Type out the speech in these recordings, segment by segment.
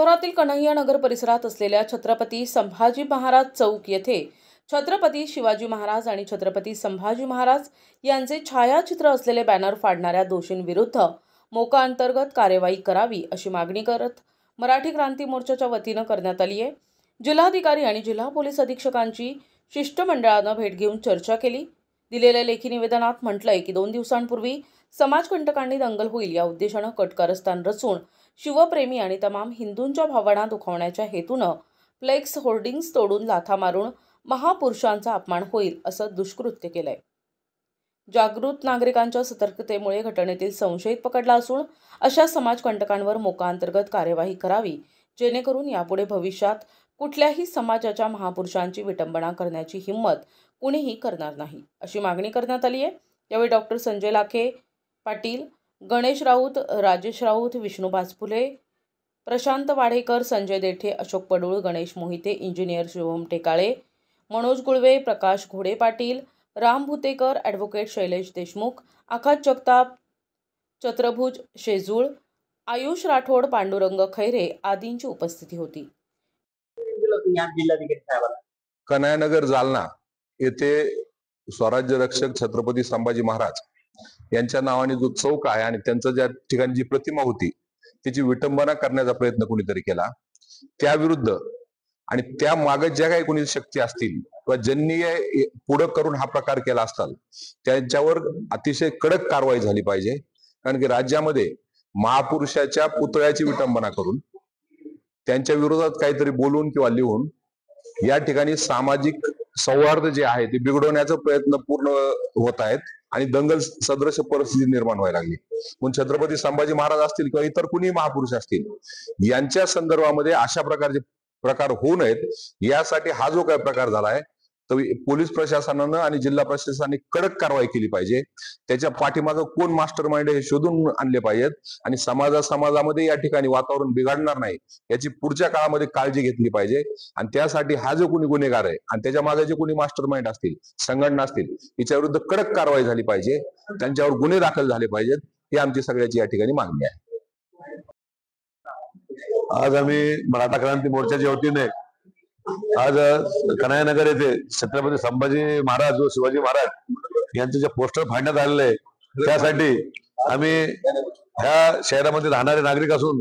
शहरातील कन्हैया नगर परिसरात असलेल्या छत्रपती संभाजी महाराज चौक येथे छत्रपती शिवाजी महाराज आणि छत्रपती संभाजी महाराज यांचे छायाचित्र असलेले बॅनर फाडणाऱ्या दोषींविरुद्ध मोका अंतर्गत कार्यवाही करावी अशी मागणी करत मराठी क्रांती मोर्चाच्या वतीने करण्यात आली आहे। जिल्हाधिकारी आणि जिल्हा पोलीस अधीक्षकांची शिष्टमंडळाने भेट घेऊन चर्चा केली। दिलेल्या लेखी निवेदनात म्हटलंय की 2 दिवसांपूर्वी समाजकंटकांनी दंगल होईल या उद्देशाने कट कारस्थान रचून शिवप्रेमी आणि तमाम हिंदूंच्या भावना दुखावण्याच्या हेतूने फ्लेक्स होर्डिंग्स तोडून लाथा मारून महापुरुषांचा अपमान होईल असं दुष्कृत्य केलंय। जागृत नागरिकांच्या सतर्कतेमुळे घटनेतील संशयित पकडला असून अशा समाजकंटकांवर मोका अंतर्गत कार्यवाही करावी, जेणेकरून यापुढे भविष्यात कुठल्याही समाजाच्या महापुरुषांची विटंबना करण्याची हिम्मत कुणीही करणार नाही अशी मागणी करण्यात आली आहे। यावेळी डॉक्टर संजय लाखे पाटील, गणेश राऊत, राजेश राऊत, विष्णू बाजपुले, प्रशांत वाडेकर, संजय देठे, अशोक पडूळ, गणेश मोहिते, इंजिनियर शिवम टेकाळे, मनोज गुळवे, प्रकाश घोडे पाटील, राम भुतेकर, ॲडव्होकेट शैलेश देशमुख, आकाश जगताप, चत्रभुज शेजूळ, आयुष राठोड, पांडुरंग खैरे आदींची उपस्थिती होती। कन्हैयानगर जालना येथे स्वराज्य रक्षक छत्रपती संभाजी महाराज यांच्या नावाने जो चौक आहे आणि त्यांचं ज्या ठिकाणी जी प्रतिमा होती त्याची विटंबना करण्याचा प्रयत्न कोणीतरी केला, त्याविरुद्ध आणि त्या मागे ज्या काही कोणी शक्ती असतील किंवा ज्यांनी पुढे करून हा प्रकार केला असताल त्यांच्यावर अतिशय कडक कारवाई झाली पाहिजे। कारण की राज्यामध्ये महापुरुषाच्या पुतळ्याची विटंबना करून त्यांच्या विरोधात काहीतरी बोलून किंवा लिहून या ठिकाणी सामाजिक सौहार्द जे आहे ते बिघडवण्याचा प्रयत्न पूर्ण होत आहेत आणि दंगल सदृश परिस्थिती निर्माण व्हायला लागली। म्हणून छत्रपती संभाजी महाराज असतील किंवा इतर कुणी महापुरुष असतील यांच्या संदर्भामध्ये अशा प्रकारचे प्रकार होऊ नयेत यासाठी हा जो काही प्रकार झाला आहे तर पोलीस प्रशासनानं आणि जिल्हा प्रशासनाने कडक कारवाई केली पाहिजे। त्याच्या पाठीमागे कोण मास्टर माइंड हे शोधून आणले पाहिजेत आणि समाजामध्ये या ठिकाणी वातावरण बिघडणार नाही याची पुढच्या काळामध्ये काळजी घेतली पाहिजे। आणि त्यासाठी हा जो कोणी गुन्हेगार आहे आणि त्याच्या मागे जे कोणी मास्टर माइंड असतील, संघटना असतील, याच्या विरुद्ध कडक कारवाई झाली पाहिजे, त्यांच्यावर गुन्हे दाखल झाले पाहिजेत, ही आमची सगळ्याची या ठिकाणी मागणी आहे। आज आम्ही मराठा क्रांती मोर्चाच्या वतीने आज कन्हैयानगर येथे छत्रपती संभाजी महाराज व शिवाजी महाराज यांचे जे पोस्टर फाडण्यात आलेले आहे त्यासाठी आम्ही ह्या शहरामध्ये राहणारे नागरिक असून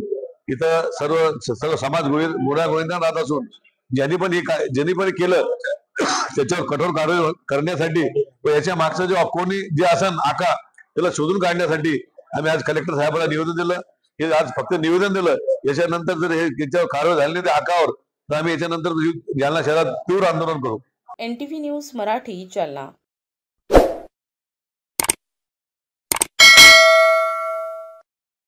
इथं सर्व समाज गुण्यागोविंदाने राहत असून ज्यांनी पण केलं त्याच्यावर कठोर कारवाई करण्यासाठी व याच्या मागचा जो कोणी जे असन आका त्याला शोधून काढण्यासाठी आम्ही आज कलेक्टर साहेबांना निवेदन दिलं। हे आज फक्त निवेदन दिलं, याच्यानंतर जर हे याच्यावर कारवाई झाली नाही त्या आकावर तर आम्ही याच्यानंतर जालना शहरात तीव्र आंदोलन करू। NTV news Marathi, Jalna.